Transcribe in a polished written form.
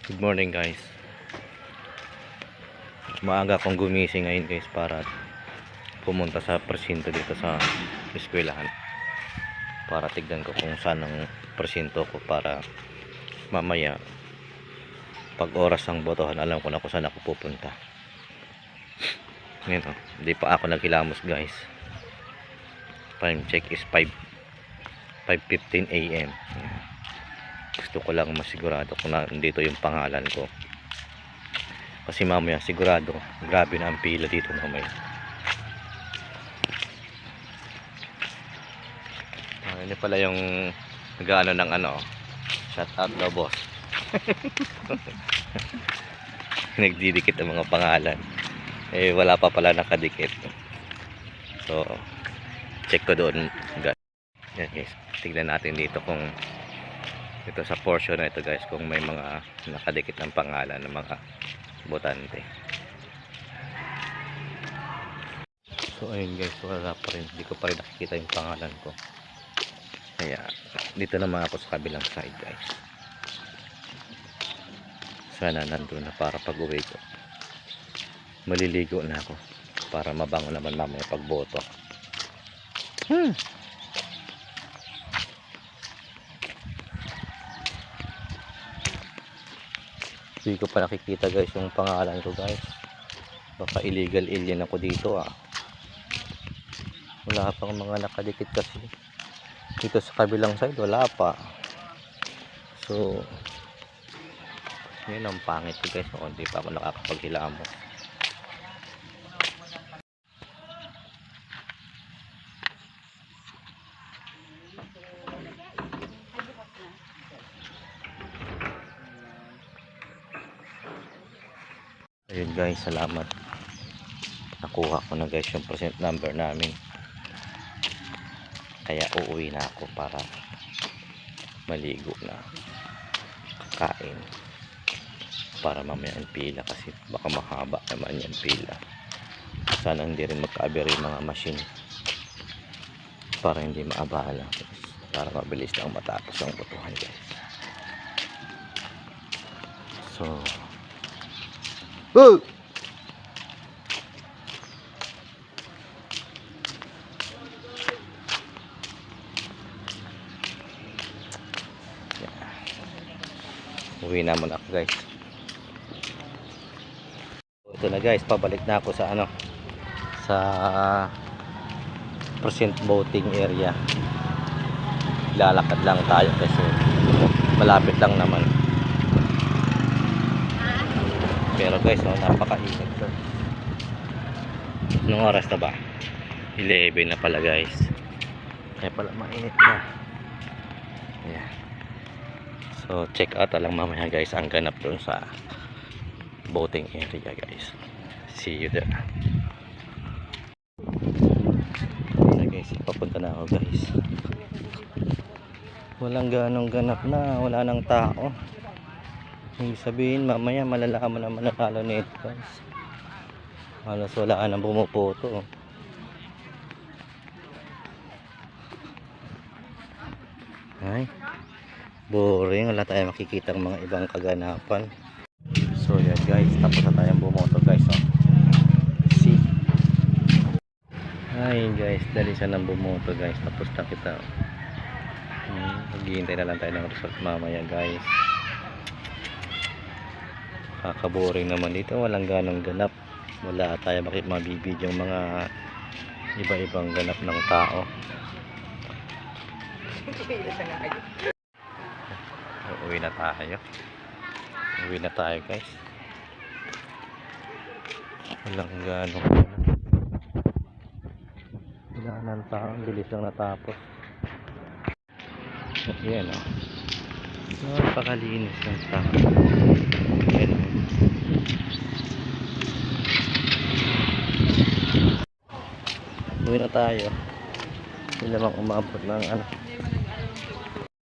Good morning guys. Maaga akong gumising ngayon guys para pumunta sa presinto dito sa eskwelahan. Para tignan ko kung saan ang presinto ko para mamaya pag oras ng botohan alam ko na kung saan ako pupunta. Ngayon hindi pa ako naghilamos guys. Time check is 5:15 AM. Gusto ko lang masigurado kung nandito yung pangalan ko. Kasi mamaya sigurado grabe na ang pila dito mamaya. Ini pala yung nag-ano ng ano. Shout out daw boss. Nagdidikit ang mga pangalan. Eh wala pa pala nakadikit. So check ko doon guys. Yan guys. Tignan natin dito kung ito sa portion na ito guys kung may mga nakadikit ng pangalan ng mga botante. So ayun guys, wala pa rin, hindi ko pa rin nakikita yung pangalan ko, kaya dito naman ako sa kabilang side guys. Sana nandun na para pag uwi ko maliligo na ako para mabango naman mamaya pag boto. Hindi ko pa nakikita guys yung pangalan ko guys. Baka illegal alien ako dito ah. Wala pang mga nakadikit kasi. Dito sa kabilang side wala pa. So yun ang pangit ko guys. Hindi pa ako nakakapaghilamos. Ayun guys, salamat. Nakuha ko na guys yung percent number namin. Kaya uuwi na ako para maligo na, kakain, para mamaya ang pila kasi baka mahaba naman yung pila. Sana hindi rin magkaabiri yung mga machine para hindi maabala, para mabilis lang matapos ang botohan guys. So woo! Uwi na muna ako guys. Ito na guys, pabalik na ako sa ano, sa precinct voting area. Lalakad lang tayo kasi malapit lang naman. Pero guys, napakainit to. Anong oras na ba? 11 na pala guys. Kaya pala mainit na. Ayan. So check out lang mamaya guys ang ganap doon sa voting area guys. See you there. Ayan guys, papunta na ako guys. Walang ganong ganap na, wala nang tao. Ibig sabihin mamaya malalaman naman nanalo nito guys. Halos wala nang bumuboto. Ay, boring, wala tayong makikita ng mga ibang kaganapan. So yan guys, tapos na tayong bumoto guys. See? Ay guys, dali siya ng bumoto guys. Tapos na kita. Maghihintay na lang tayo ng result mamaya guys. Kakaboring naman dito, walang ganong ganap. Wala tayo mabibidyo yung mga iba-ibang ganap ng tao. Uwi na tayo. Uwi na tayo guys. Walang ganong ganap. Wala nang tao, bilis lang natapos. Ayan o. Napakalinis ng tao. Ayan. Uwi na tayo. Hindi naman umabot ng ano.